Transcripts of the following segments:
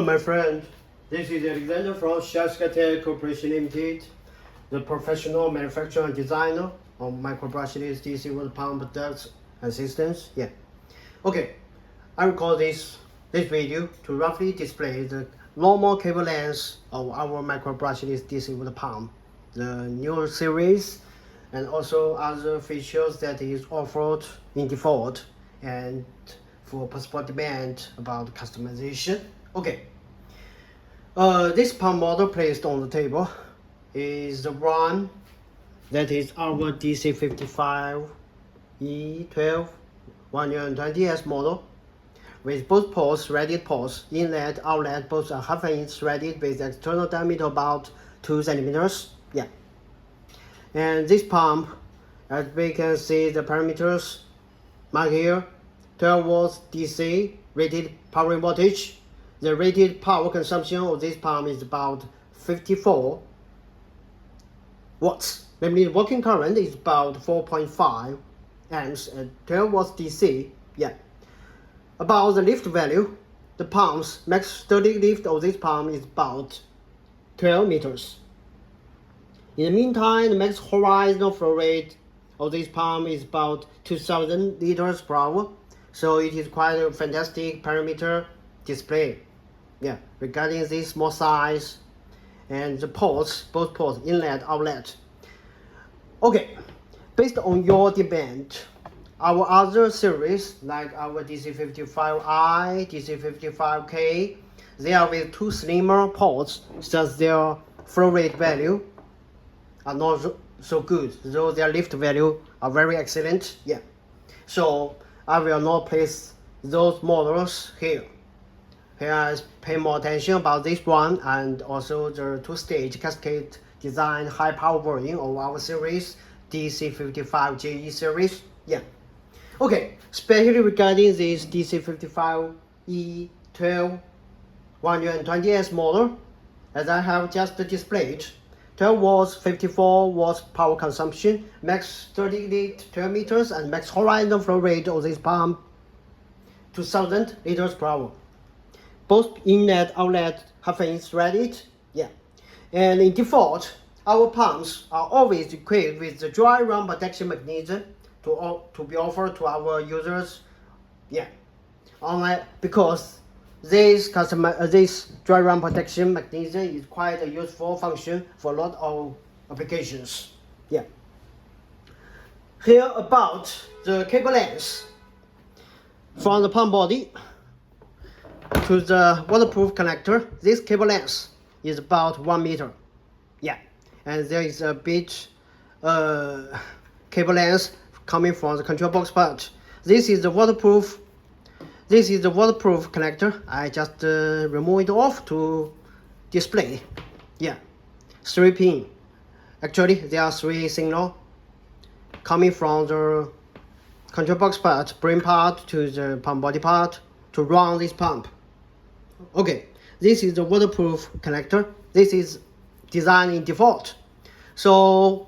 My friend, this is Alexander from SHYSKY Corporation Limited, the professional manufacturer and designer of micro-brushless DC water pump ducts and systems. Okay, I record this video to roughly display the normal cable length of our micro-brushless DC water pump, the newer series, and also other features that is offered in default and for possible demand about customization. Okay, this pump model placed on the table is the one that is our DC55E-12120S model with both ports, radiated ports, inlet, outlet, both are half an inch radiated with external diameter about 2 centimeters. And this pump, as we can see the parameters marked here, 12 volts DC rated powering voltage. The rated power consumption of this pump is about 54 watts. Namely, the working current is about 4.5 amps at 12 watts DC. About the lift value, the pump's max static lift of this pump is about 12 meters. In the meantime, the max horizontal flow rate of this pump is about 2,000 liters per hour. So it is quite a fantastic parameter display. Regarding this small size and the ports, both ports, inlet, outlet. Okay, based on your demand, our other series like our DC55I, DC55K, they are with two slimmer ports, since their flow rate value are not so good, though their lift value are very excellent. So I will not place those models here. Here I pay more attention about this one and also the two-stage cascade design high power version of our series DC55JE series. Okay, especially regarding this DC55E-12120S model, as I have just displayed, 12 watts, 54 watts power consumption, max 12 meters, and max horizontal flow rate of this pump 2,000 liters per hour. Both inlet, outlet, half an inch radiated. And in default, our pumps are always equipped with the dry run protection mechanism to be offered to our users. Because this dry run protection mechanism is quite a useful function for a lot of applications. Here about the cable length from the pump body to the waterproof connector. This cable length is about 1 meter. And there is a bit cable length coming from the control box part. This is the waterproof connector. I just remove it off to display. 3 pin. Actually, there are 3 signals coming from the control box part, brain part to the pump body part to run this pump. Okay, this is the waterproof connector. This is designed in default. So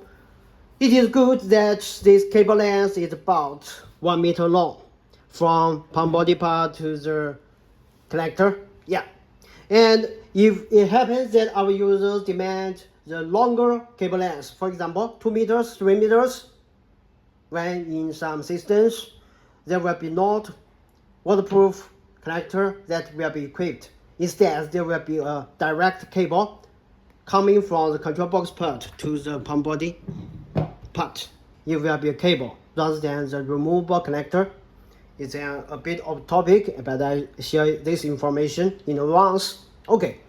it is good that this cable length is about 1 meter long from pump body part to the connector. And if it happens that our users demand the longer cable length, for example 2 meters, 3 meters, when in some systems there will be not waterproof connector that will be equipped. Instead, there will be a direct cable coming from the control box part to the pump body part. It will be a cable rather than the removable connector. It's a bit off topic, but I share this information in advance. Okay,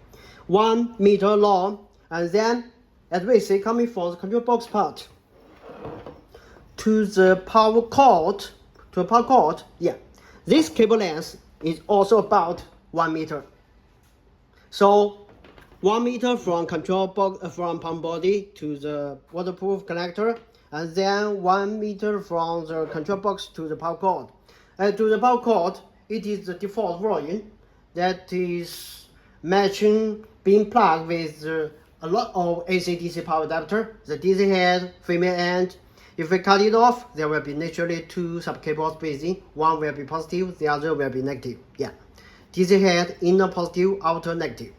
1 meter long, and then as we see coming from the control box part to the power cord, this cable length is also about 1 meter. So 1 meter from control box from pump body to the waterproof connector, and then 1 meter from the control box to the power cord. And to the power cord, it is the default version that is matching being plugged with a lot of AC/DC power adapter, the DC head, female end. If we cut it off, there will be naturally 2 subcables spacing. One will be positive, the other will be negative. DC head, inner positive, outer negative.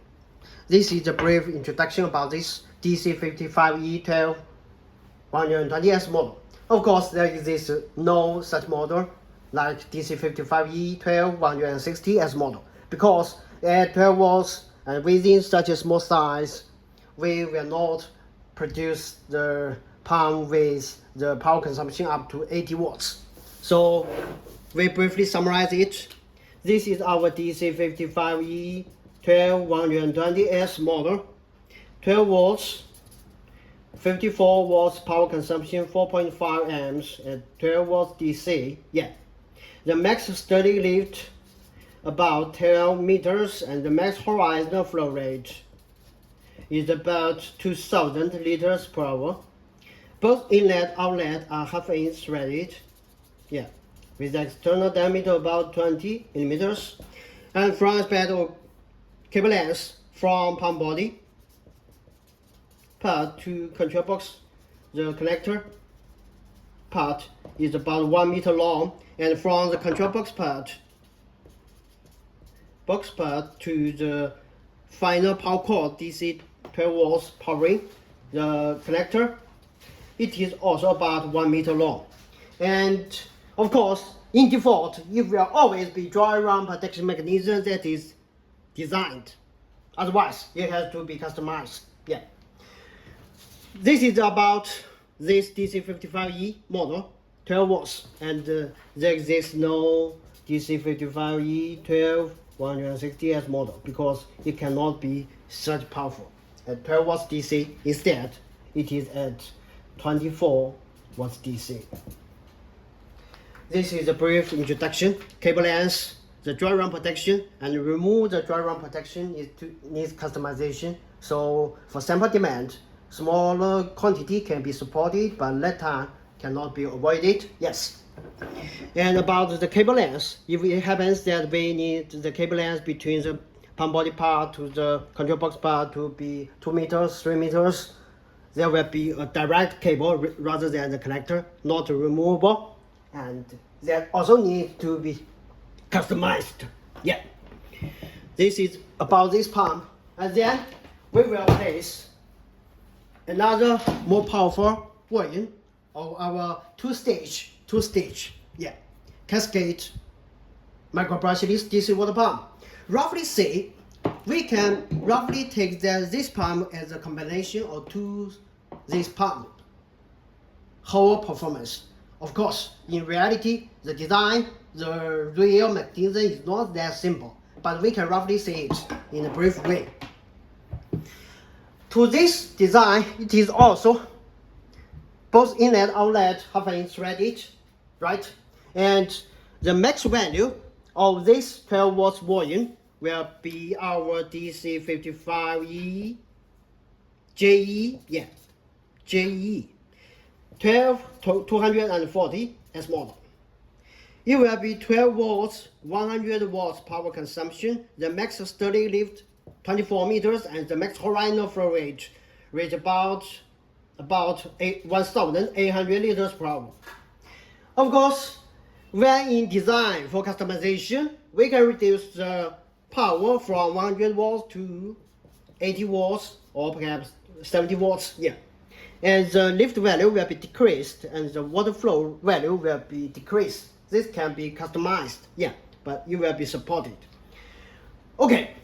This is a brief introduction about this DC55E-12120S model. Of course, there exists no such model like DC55E-12160S model, because at 12 volts and within such a small size, we will not produce the pump with the power consumption up to 80 watts. So we briefly summarize it. This is our DC55E-12120S model. 12 volts, 54 watts power consumption, 4.5 amps at 12 volts DC. Yeah. The max steady lift about 12 meters, and the max horizontal flow rate is about 2000 liters per hour. Both inlet outlet are half-inch threaded. Yeah. With external diameter about 20 millimeters, and front aspect of cable length from pump body part to control box. The connector part is about 1 meter long, and from the control box part to the final power cord DC 12 volts powering the connector, it is also about 1 meter long. And of course, in default, it will always be dry run protection mechanism that is designed. Otherwise, it has to be customized. Yeah. This is about this DC55E model, 12 volts, and there exists no DC55E-12160S model because it cannot be such powerful at 12 watts DC. Instead, it is at 24 watts DC. This is a brief introduction. Cable length, the dry run protection, and remove the dry run protection needs customization. So for sample demand, smaller quantity can be supported, but lead time cannot be avoided. Yes. And about the cable length, if it happens that we need the cable length between the pump body part to the control box part to be 2 meters, 3 meters, there will be a direct cable rather than the connector, not removable. And that also needs to be customized. Yeah. This is about this pump. And then we will place another more powerful version of our two-stage, yeah, cascade micro brushless DC water pump. Roughly say, we can roughly take this pump as a combination of this pump whole performance. Of course, in reality, the design, the real mechanism is not that simple, but we can roughly say it in a brief way. To this design, it is also both inlet outlet half-inch threaded, right? And the max value of this 12 volts volume will be our DC55E JE 12240S model. It will be 12 volts, 100 watts power consumption, the max steady lift 24 meters, and the max horizontal flow rate reach about 1,800 liters per hour. Of course, when in design for customization, we can reduce the power from 100 watts to 80 watts or perhaps 70 watts. Yeah. And the lift value will be decreased, and the water flow value will be decreased. This can be customized, yeah, but it will be supported. Okay,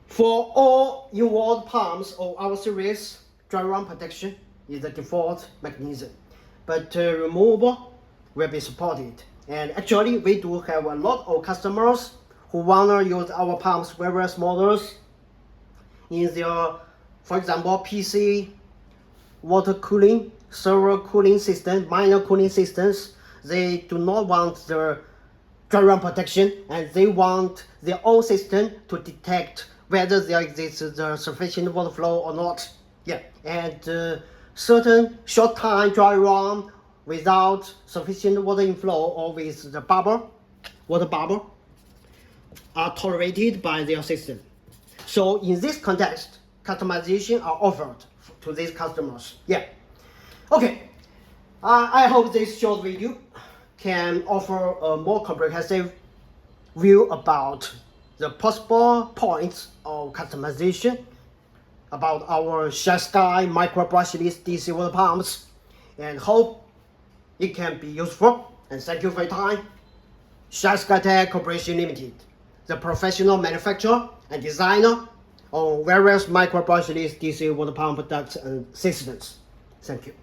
for all involved pumps of our series, dry run protection is the default mechanism, but removable will be supported. And actually, we do have a lot of customers who wanna use our pumps, various models, in their, for example, PC, water cooling, server cooling system, minor cooling systems. They do not want the dry run protection, and they want their own system to detect whether there exists the sufficient water flow or not. Yeah, and certain short time dry run without sufficient water inflow or with the water bubble are tolerated by their system. So in this context, customization are offered to these customers. Yeah. Okay. I hope this short video can offer a more comprehensive view about the possible points of customization about our SHYSKY micro brushless DC water pumps, and hope it can be useful. And thank you for your time. SHYSKY Tech Corporation Limited, the professional manufacturer and designer of various micro brushless DC water pump products and systems. Thank you.